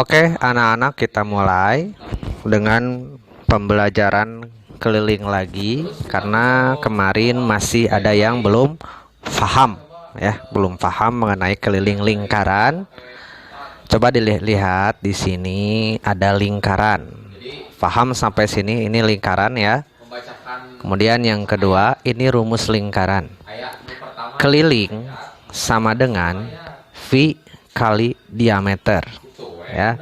Oke, anak-anak, kita mulai dengan pembelajaran keliling lagi karena kemarin masih ada yang belum paham belum paham mengenai keliling lingkaran. Coba dilihat di sini ada lingkaran. Paham sampai sini, ini lingkaran ya. Kemudian yang kedua, ini rumus lingkaran. Keliling sama dengan V kali diameter. Ya,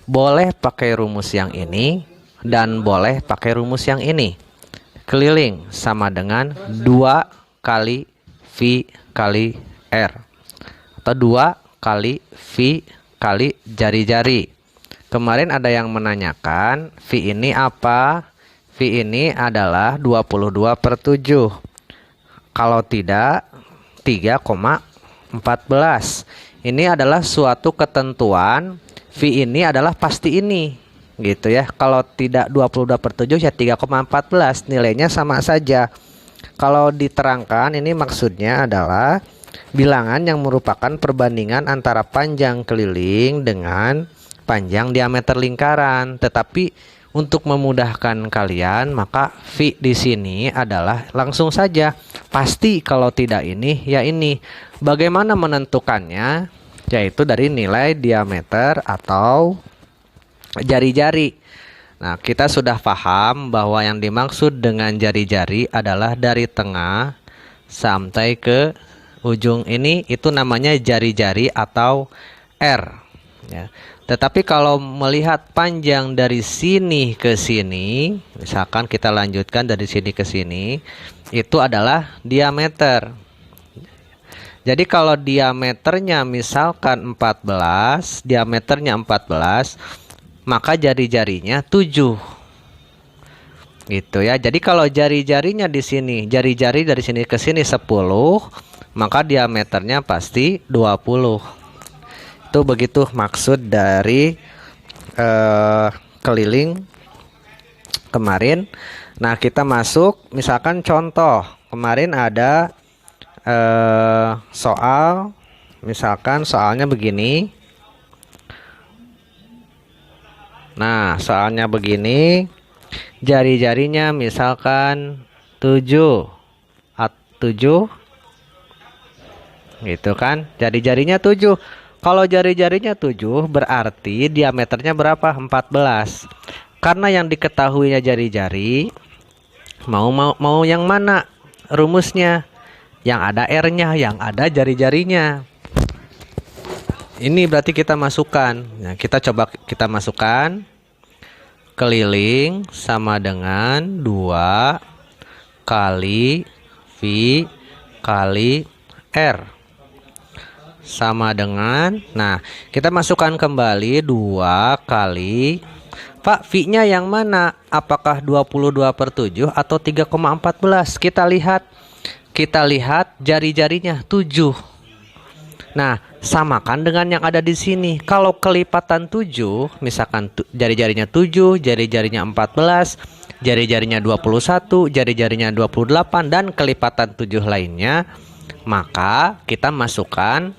boleh pakai rumus yang ini dan boleh pakai rumus yang ini. Keliling sama dengan 2 kali V kali R atau 2 kali V kali jari-jari. Kemarin ada yang menanyakan V ini apa? V ini adalah 22/7. Kalau tidak 3,14. Ini adalah suatu ketentuan. V ini adalah pasti ini, gitu ya. Kalau tidak 22/7 ya 3,14, nilainya sama saja. Kalau diterangkan, ini maksudnya adalah bilangan yang merupakan perbandingan antara panjang keliling dengan panjang diameter lingkaran. Tetapi untuk memudahkan kalian, maka V di sini adalah langsung saja pasti, kalau tidak ini ya ini. Bagaimana menentukannya? Yaitu dari nilai diameter atau jari-jari. Nah, kita sudah paham bahwa yang dimaksud dengan jari-jari adalah dari tengah sampai ke ujung ini, itu namanya jari-jari atau R ya. Tetapi kalau melihat panjang dari sini ke sini, misalkan kita lanjutkan dari sini ke sini, itu adalah diameter. Jadi kalau diameternya misalkan 14, diameternya 14, maka jari-jarinya 7. Gitu ya. Jadi kalau jari-jarinya di sini, jari-jari dari sini ke sini 10, maka diameternya pasti 20. Itu begitu maksud dari keliling kemarin. Nah, kita masuk misalkan contoh. Kemarin ada soal, misalkan soalnya begini. Nah, soalnya begini, jari-jarinya misalkan 7 gitu kan, jari-jarinya 7. Kalau jari-jarinya 7 berarti diameternya berapa? 14. Karena yang diketahuinya jari-jari, mau yang mana rumusnya? Yang ada R-nya, yang ada jari-jarinya. Ini berarti kita masukkan. Nah, kita masukkan keliling sama dengan 2 kali V kali R sama dengan, nah kita masukkan kembali 2 kali, Pak, V-nya yang mana? Apakah 22/7 atau 3,14? Kita lihat jari-jarinya 7. Nah, samakan dengan yang ada di sini. Kalau kelipatan 7, misalkan jari-jarinya 7, jari-jarinya 14, jari-jarinya 21, jari-jarinya 28, dan kelipatan 7 lainnya, maka kita masukkan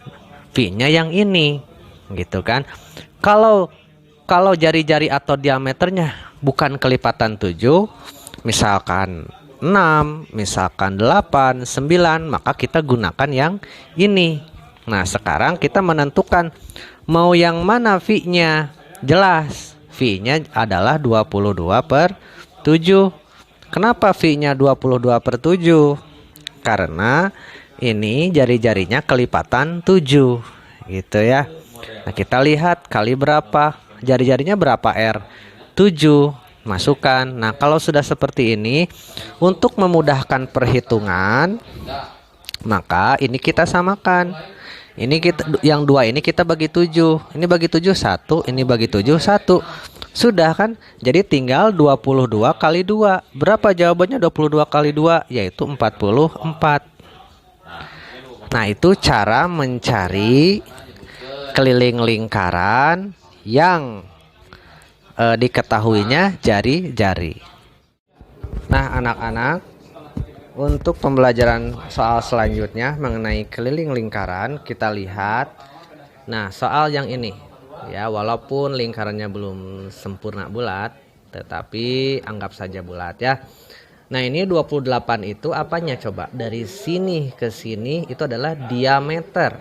V-nya yang ini, gitu kan. Kalau jari-jari atau diameternya bukan kelipatan 7, misalkan 6, misalkan 8, 9, maka kita gunakan yang ini. Nah, sekarang kita menentukan mau yang mana V-nya. Jelas, V-nya adalah 22/7. Kenapa V-nya 22/7? Karena ini jari-jarinya kelipatan 7, gitu ya. Nah, kita lihat kali berapa, jari-jarinya berapa R? 7. Masukkan. Nah, kalau sudah seperti ini, untuk memudahkan perhitungan, maka ini kita samakan. Ini yang 2 ini kita bagi 7. Ini bagi 7 1, ini bagi 7 1. Sudah kan? Jadi tinggal 22 kali 2. Berapa jawabannya 22 kali 2? Yaitu 44. Nah, itu cara mencari keliling lingkaran yang diketahuinya jari-jari. Nah, anak-anak, untuk pembelajaran soal selanjutnya mengenai keliling lingkaran, kita lihat. Nah, soal yang ini. Ya, walaupun lingkarannya belum sempurna bulat, tetapi anggap saja bulat ya. Nah, ini 28 itu apanya coba? Dari sini ke sini itu adalah diameter.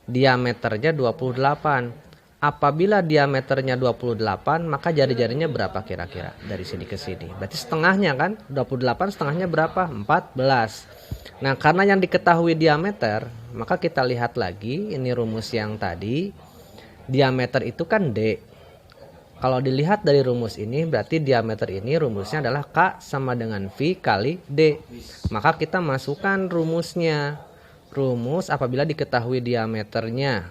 Diameternya 28. Apabila diameternya 28, maka jari-jarinya berapa kira-kira dari sini ke sini? Berarti setengahnya kan? 28 setengahnya berapa? 14. Nah, karena yang diketahui diameter, maka kita lihat lagi ini rumus yang tadi. Diameter itu kan D. Kalau dilihat dari rumus ini, berarti diameter ini rumusnya adalah K sama dengan V kali D. Maka kita masukkan rumusnya. Rumus apabila diketahui diameternya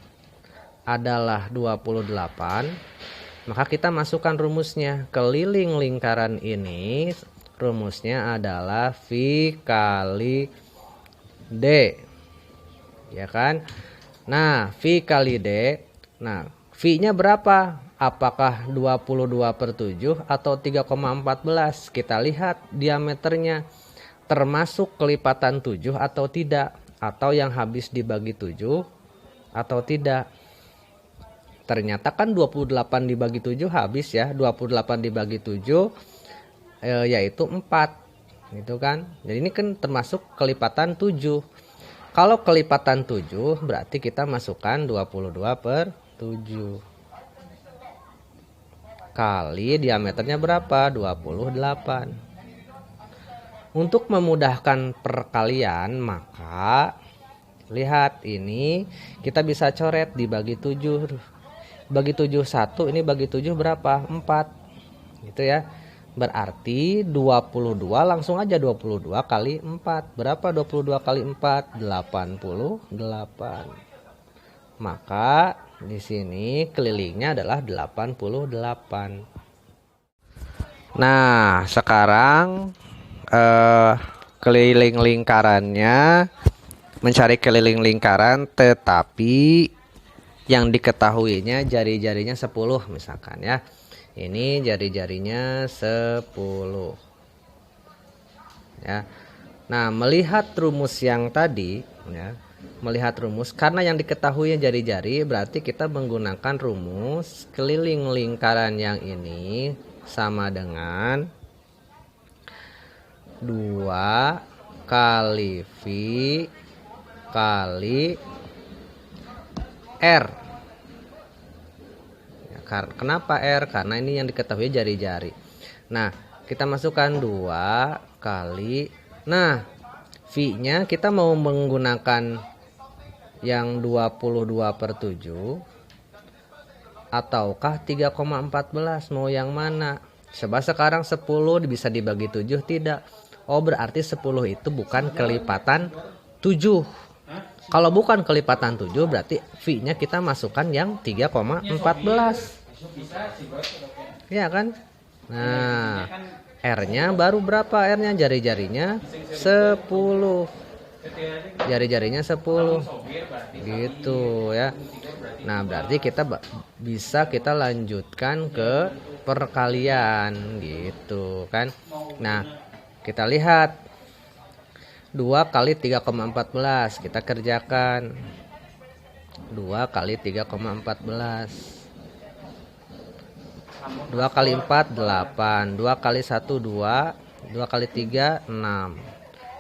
adalah 28, maka kita masukkan rumusnya. Keliling lingkaran ini rumusnya adalah V kali D, ya kan? Nah, V kali D. Nah, V-nya berapa? Apakah 22/7 atau 3,14? Kita lihat diameternya termasuk kelipatan 7 atau tidak, atau yang habis dibagi 7 atau tidak. Ternyata kan 28 dibagi 7 habis ya. 28 dibagi 7 yaitu 4. Gitu kan? Jadi ini kan termasuk kelipatan 7. Kalau kelipatan 7 berarti kita masukkan 22/7. Kali diameternya berapa? 28. Untuk memudahkan perkalian, maka lihat ini kita bisa coret dibagi 7. Bagi 7 1, ini bagi 7 berapa? 4. Gitu ya. Berarti 22 langsung aja 22 kali 4. Berapa 22 kali 4? 88. Maka di sini kelilingnya adalah 88. Nah, sekarang keliling lingkarannya, mencari keliling lingkaran tetapi yang diketahuinya jari-jarinya 10 misalkan ya. Ini jari-jarinya 10. Ya. Nah, melihat rumus yang tadi ya, melihat rumus karena yang diketahui jari-jari, berarti kita menggunakan rumus keliling lingkaran yang ini sama dengan 2 kali V kali R. Ya, kenapa R? Karena ini yang diketahui jari-jari. Nah, kita masukkan 2 kali. Nah, V-nya kita mau menggunakan yang 22/7 ataukah 3,14? Mau yang mana? Coba sekarang 10 bisa dibagi 7 tidak? Oh, berarti 10 itu bukan kelipatan 7. Kalau bukan kelipatan 7 berarti V-nya kita masukkan yang 3,14. Ya kan? Nah, R-nya baru berapa? R-nya jari-jarinya 10. Jari-jarinya 10. Gitu ya. Nah, berarti kita bisa kita lanjutkan ke perkalian gitu kan. Nah, kita lihat 2 kali 3,14 kita kerjakan. 2 kali 3,14. 2 kali 4 8. 2 kali 1 2. 2 kali 3 6.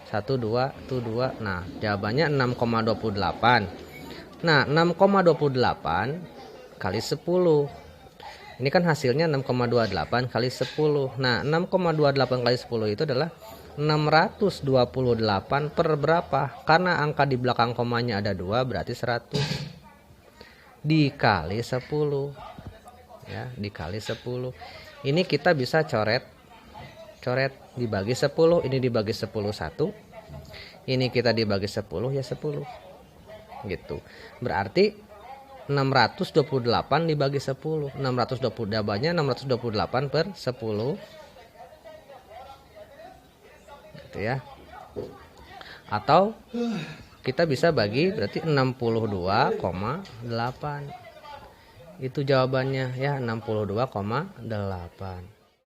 1 2 itu 2. Nah, jawabannya 6,28. Nah, 6,28 kali 10. Ini kan hasilnya 6,28 kali 10. Nah, 6,28 kali 10 itu adalah 628 per berapa? Karena angka di belakang komanya ada 2, berarti 100 dikali 10. Ya, dikali 10. Ini kita bisa coret dibagi 10, ini dibagi 10 1. Ini kita dibagi 10 ya 10. Gitu. Berarti 628 dibagi 10. 620 jawabannya 628 per 10. Gitu ya. Atau kita bisa bagi berarti 62,8. Itu jawabannya ya, 62,8.